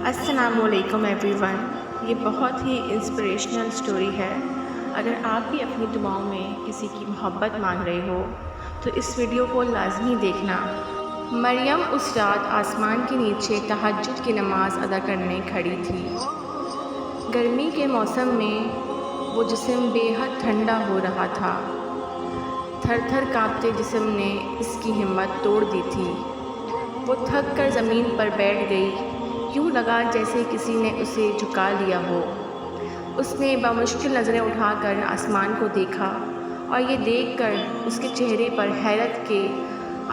السلام علیکم every one. یہ بہت ہی انسپریشنل سٹوری ہے. اگر آپ بھی اپنی دعاؤں میں کسی کی محبت مانگ رہے ہو تو اس ویڈیو کو لازمی دیکھنا. مریم اس رات آسمان کے نیچے تہجد کی نماز ادا کرنے کھڑی تھی. گرمی کے موسم میں وہ جسم بے حد ٹھنڈا ہو رہا تھا. تھر تھر کانپتے جسم نے اس کی ہمت توڑ دی تھی. وہ تھک کر زمین پر بیٹھ گئی. یوں لگا جیسے کسی نے اسے جھکا لیا ہو. اس نے بمشکل نظریں اٹھا کر آسمان کو دیکھا اور یہ دیکھ کر اس کے چہرے پر حیرت کے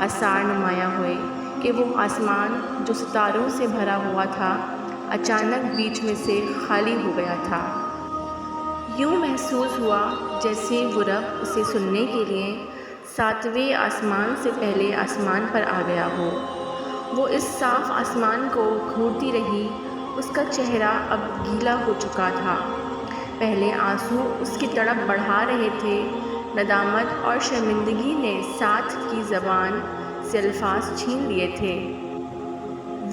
آثار نمایاں ہوئے کہ وہ آسمان جو ستاروں سے بھرا ہوا تھا اچانک بیچ میں سے خالی ہو گیا تھا. یوں محسوس ہوا جیسے وہ رب اسے سننے کے لیے 7ویں آسمان سے پہلے آسمان پر آ گیا ہو. وہ اس صاف آسمان کو گھورتی رہی. اس کا چہرہ اب گیلا ہو چکا تھا. پہلے آنسو اس کی تڑپ بڑھا رہے تھے. ندامت اور شرمندگی نے ساتھ کی زبان سے الفاظ چھین لیے تھے.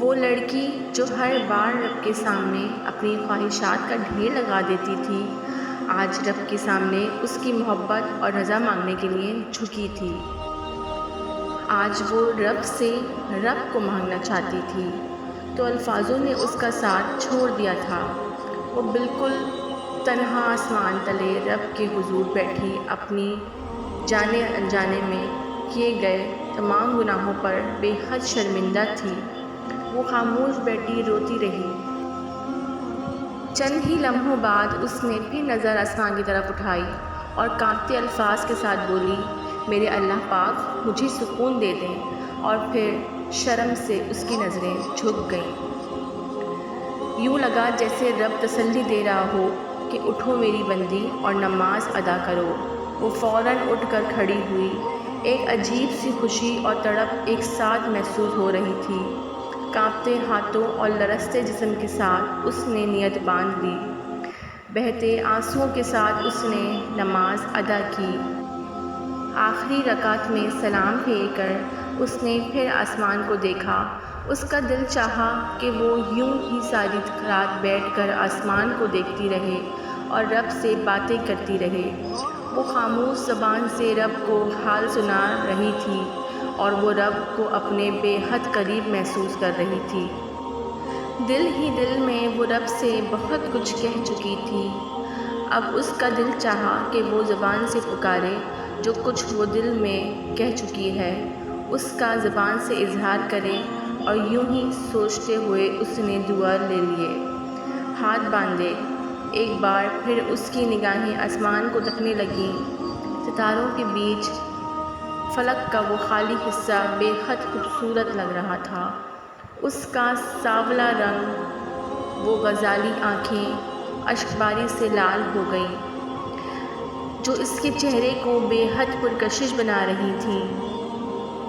وہ لڑکی جو ہر بار رب کے سامنے اپنی خواہشات کا ڈھیر لگا دیتی تھی آج رب کے سامنے اس کی محبت اور رضا مانگنے کے لیے جھکی تھی. آج وہ رب سے رب کو مانگنا چاہتی تھی تو الفاظوں نے اس کا ساتھ چھوڑ دیا تھا. وہ بالکل تنہا آسمان تلے رب کے حضور بیٹھی اپنی جانے انجانے میں کیے گئے تمام گناہوں پر بے حد شرمندہ تھی. وہ خاموش بیٹھی روتی رہی. چند ہی لمحوں بعد اس نے پھر نظر آسمان کی طرف اٹھائی اور کانپتے الفاظ کے ساتھ بولی، میرے اللہ پاک مجھے سکون دے دیں. اور پھر شرم سے اس کی نظریں جھک گئیں. یوں لگا جیسے رب تسلی دے رہا ہو کہ اٹھو میری بندی اور نماز ادا کرو. وہ فوراً اٹھ کر کھڑی ہوئی. ایک عجیب سی خوشی اور تڑپ ایک ساتھ محسوس ہو رہی تھی. کانپتے ہاتھوں اور لرزتے جسم کے ساتھ اس نے نیت باندھ لی. بہتے آنسوؤں کے ساتھ اس نے نماز ادا کی. آخری رکعت میں سلام پھیر کر اس نے پھر آسمان کو دیکھا. اس کا دل چاہا کہ وہ یوں ہی ساری رات بیٹھ کر آسمان کو دیکھتی رہے اور رب سے باتیں کرتی رہے. وہ خاموش زبان سے رب کو حال سنا رہی تھی اور وہ رب کو اپنے بے حد قریب محسوس کر رہی تھی. دل ہی دل میں وہ رب سے بہت کچھ کہہ چکی تھی. اب اس کا دل چاہا کہ وہ زبان سے پکارے. جو کچھ وہ دل میں کہہ چکی ہے اس کا زبان سے اظہار کرے. اور یوں ہی سوچتے ہوئے اس نے دعا لے لیے. ہاتھ باندھے. ایک بار پھر اس کی نگاہیں آسمان کو تکنے لگیں. ستاروں کے بیچ فلک کا وہ خالی حصہ بے حد خوبصورت لگ رہا تھا. اس کا سانولا رنگ، وہ غزالی آنکھیں اشکباری سے لال ہو گئیں جو اس کے چہرے کو بے حد پرکشش بنا رہی تھیں.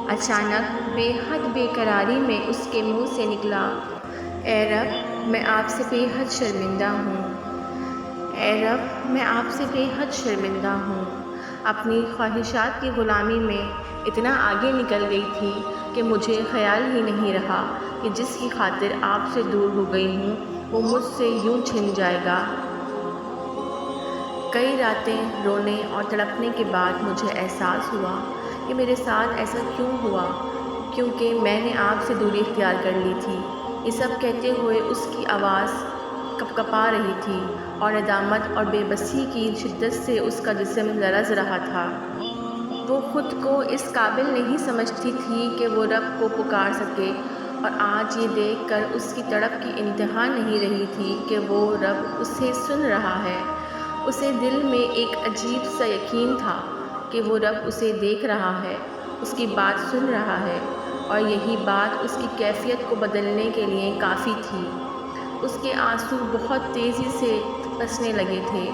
اچانک بے حد بے قراری میں اس کے منہ سے نکلا، اے رب میں آپ سے بے حد شرمندہ ہوں. اے رب میں آپ سے بے حد شرمندہ ہوں. اپنی خواہشات کی غلامی میں اتنا آگے نکل گئی تھی کہ مجھے خیال ہی نہیں رہا کہ جس کی خاطر آپ سے دور ہو گئی ہوں وہ مجھ سے یوں چھن جائے گا. کئی راتیں رونے اور تڑپنے کے بعد مجھے احساس ہوا کہ میرے ساتھ ایسا کیوں ہوا، کیونکہ میں نے آپ سے دوری اختیار کر لی تھی. یہ سب کہتے ہوئے اس کی آواز کپکپا رہی تھی اور ندامت اور بے بسی کی شدت سے اس کا جسم لرز رہا تھا. وہ خود کو اس قابل نہیں سمجھتی تھی کہ وہ رب کو پکار سکے اور آج یہ دیکھ کر اس کی تڑپ کی انتہا نہیں رہی تھی کہ وہ رب اسے سن رہا ہے. اسے دل میں ایک عجیب سا یقین تھا کہ وہ رب اسے دیکھ رہا ہے، اس کی بات سن رہا ہے اور یہی بات اس کی کیفیت کو بدلنے کے لیے کافی تھی. اس کے آنسو بہت تیزی سے بسنے لگے تھے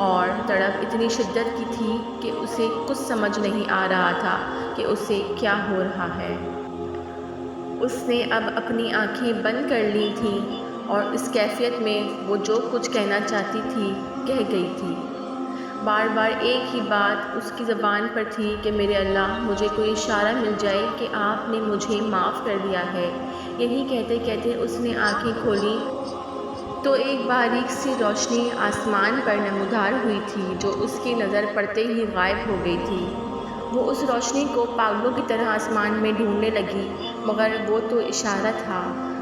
اور تڑپ اتنی شدت کی تھی کہ اسے کچھ سمجھ نہیں آ رہا تھا کہ اسے کیا ہو رہا ہے. اس نے اب اپنی آنکھیں بند کر لی تھیں اور اس کیفیت میں وہ جو کچھ کہنا چاہتی تھی کہہ گئی تھی. بار بار ایک ہی بات اس کی زبان پر تھی کہ میرے اللہ مجھے کوئی اشارہ مل جائے کہ آپ نے مجھے معاف کر دیا ہے۔ یہی کہتے کہتے اس نے آنکھیں کھولی تو ایک باریک سی روشنی آسمان پر نمودار ہوئی تھی جو اس کی نظر پڑتے ہی غائب ہو گئی تھی۔ وہ اس روشنی کو پاگلوں کی طرح آسمان میں ڈھونڈنے لگی، مگر وہ تو اشارہ تھا،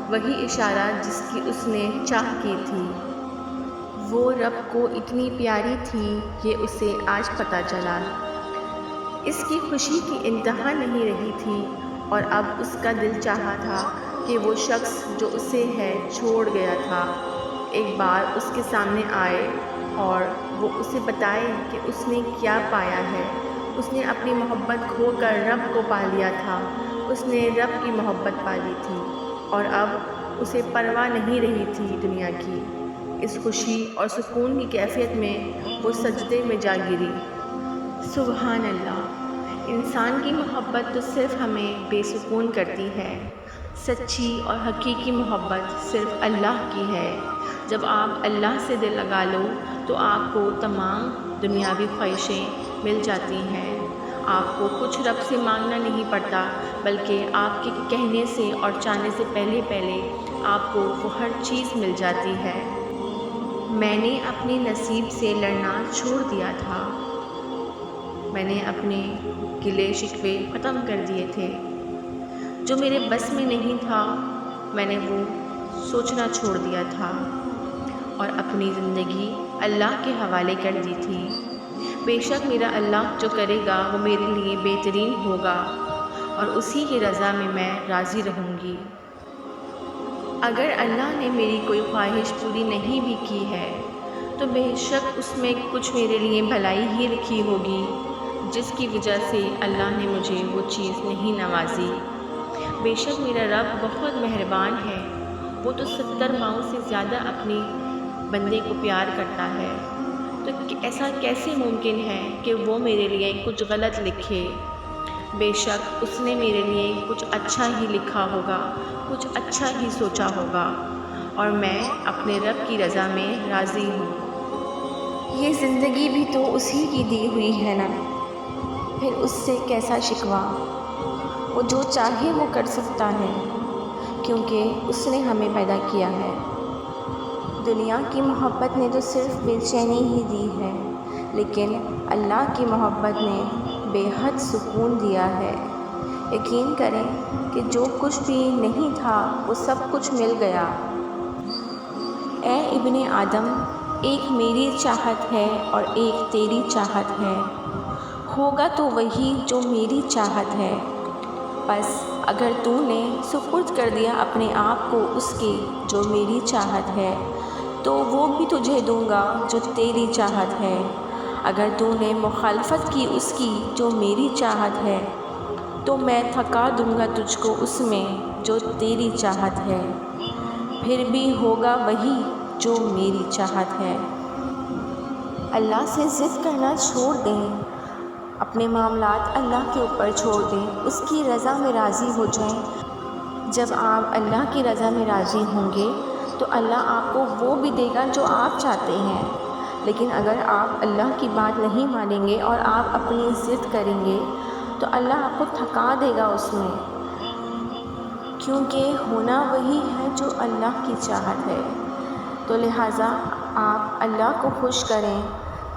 وہی اشارہ جس کی اس نے چاہ کی تھی۔ وہ رب کو اتنی پیاری تھی یہ اسے آج پتہ چلا۔ اس کی خوشی کی انتہا نہیں رہی تھی اور اب اس کا دل چاہا تھا کہ وہ شخص جو اسے ہے چھوڑ گیا تھا ایک بار اس کے سامنے آئے اور وہ اسے بتائے کہ اس نے کیا پایا ہے۔ اس نے اپنی محبت کھو کر رب کو پا لیا تھا، اس نے رب کی محبت پا لی تھی اور اب اسے پرواہ نہیں رہی تھی دنیا کی۔ اس خوشی اور سکون کی کیفیت میں وہ سجدے میں جا گری۔ سبحان اللہ! انسان کی محبت تو صرف ہمیں بے سکون کرتی ہے، سچی اور حقیقی محبت صرف اللہ کی ہے۔ جب آپ اللہ سے دل لگا لو تو آپ کو تمام دنیاوی خواہشیں مل جاتی ہیں۔ آپ کو کچھ رب سے مانگنا نہیں پڑتا، بلکہ آپ کے کہنے سے اور چاہنے سے پہلے آپ کو وہ ہر چیز مل جاتی ہے۔ میں نے اپنے نصیب سے لڑنا چھوڑ دیا تھا، میں نے اپنے گلے شکوے ختم کر دیے تھے۔ جو میرے بس میں نہیں تھا میں نے وہ سوچنا چھوڑ دیا تھا اور اپنی زندگی اللہ کے حوالے کر دی تھی۔ بے شک میرا اللہ جو کرے گا وہ میرے لیے بہترین ہوگا اور اسی کی رضا میں میں راضی رہوں گی۔ اگر اللہ نے میری کوئی خواہش پوری نہیں بھی کی ہے تو بے شک اس میں کچھ میرے لیے بھلائی ہی لکھی ہوگی، جس کی وجہ سے اللہ نے مجھے وہ چیز نہیں نوازی۔ بے شک میرا رب بہت مہربان ہے، وہ تو 70 ماؤں سے زیادہ اپنی بندے کو پیار کرتا ہے، تو ایسا کیسے ممکن ہے کہ وہ میرے لیے کچھ غلط لکھے؟ بے شک اس نے میرے لیے کچھ اچھا ہی لکھا ہوگا، کچھ اچھا ہی سوچا ہوگا اور میں اپنے رب کی رضا میں راضی ہوں۔ یہ زندگی بھی تو اسی کی دی ہوئی ہے نا، پھر اس سے کیسا شکوہ؟ وہ جو چاہے وہ کر سکتا ہے کیونکہ اس نے ہمیں پیدا کیا ہے۔ دنیا کی محبت نے تو صرف بے چینی ہی دی ہے، لیکن اللہ کی محبت نے بے حد سکون دیا ہے۔ یقین کریں کہ جو کچھ بھی نہیں تھا وہ سب کچھ مل گیا۔ اے ابن آدم، ایک میری چاہت ہے اور ایک تیری چاہت ہے، ہوگا تو وہی جو میری چاہت ہے۔ بس اگر تو نے سپرد کر دیا اپنے آپ کو اس کی جو میری چاہت ہے تو وہ بھی تجھے دوں گا جو تیری چاہت ہے۔ اگر تو نے مخالفت کی اس کی جو میری چاہت ہے تو میں تھکا دوں گا تجھ کو اس میں جو تیری چاہت ہے، پھر بھی ہوگا وہی جو میری چاہت ہے۔ اللہ سے ضد کرنا چھوڑ دیں، اپنے معاملات اللہ کے اوپر چھوڑ دیں، اس کی رضا میں راضی ہو جائیں۔ جب آپ اللہ کی رضا میں راضی ہوں گے تو اللہ آپ کو وہ بھی دے گا جو آپ چاہتے ہیں۔ لیکن اگر آپ اللہ کی بات نہیں مانیں گے اور آپ اپنی ضد کریں گے تو اللہ آپ کو تھکا دے گا اس میں، کیونکہ ہونا وہی ہے جو اللہ کی چاہت ہے۔ تو لہٰذا آپ اللہ کو خوش کریں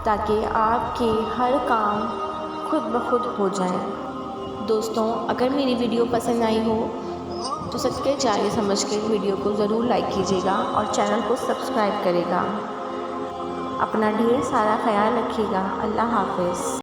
تاکہ آپ کے ہر کام خود بخود ہو جائیں۔ دوستوں، اگر میری ویڈیو پسند آئی ہو تو صدقے جاریہ سمجھ کے ویڈیو کو ضرور لائک کیجیے گا اور چینل کو سبسکرائب کرے گا۔ اپنا ڈھیر سارا خیال رکھیے گا۔ اللہ حافظ۔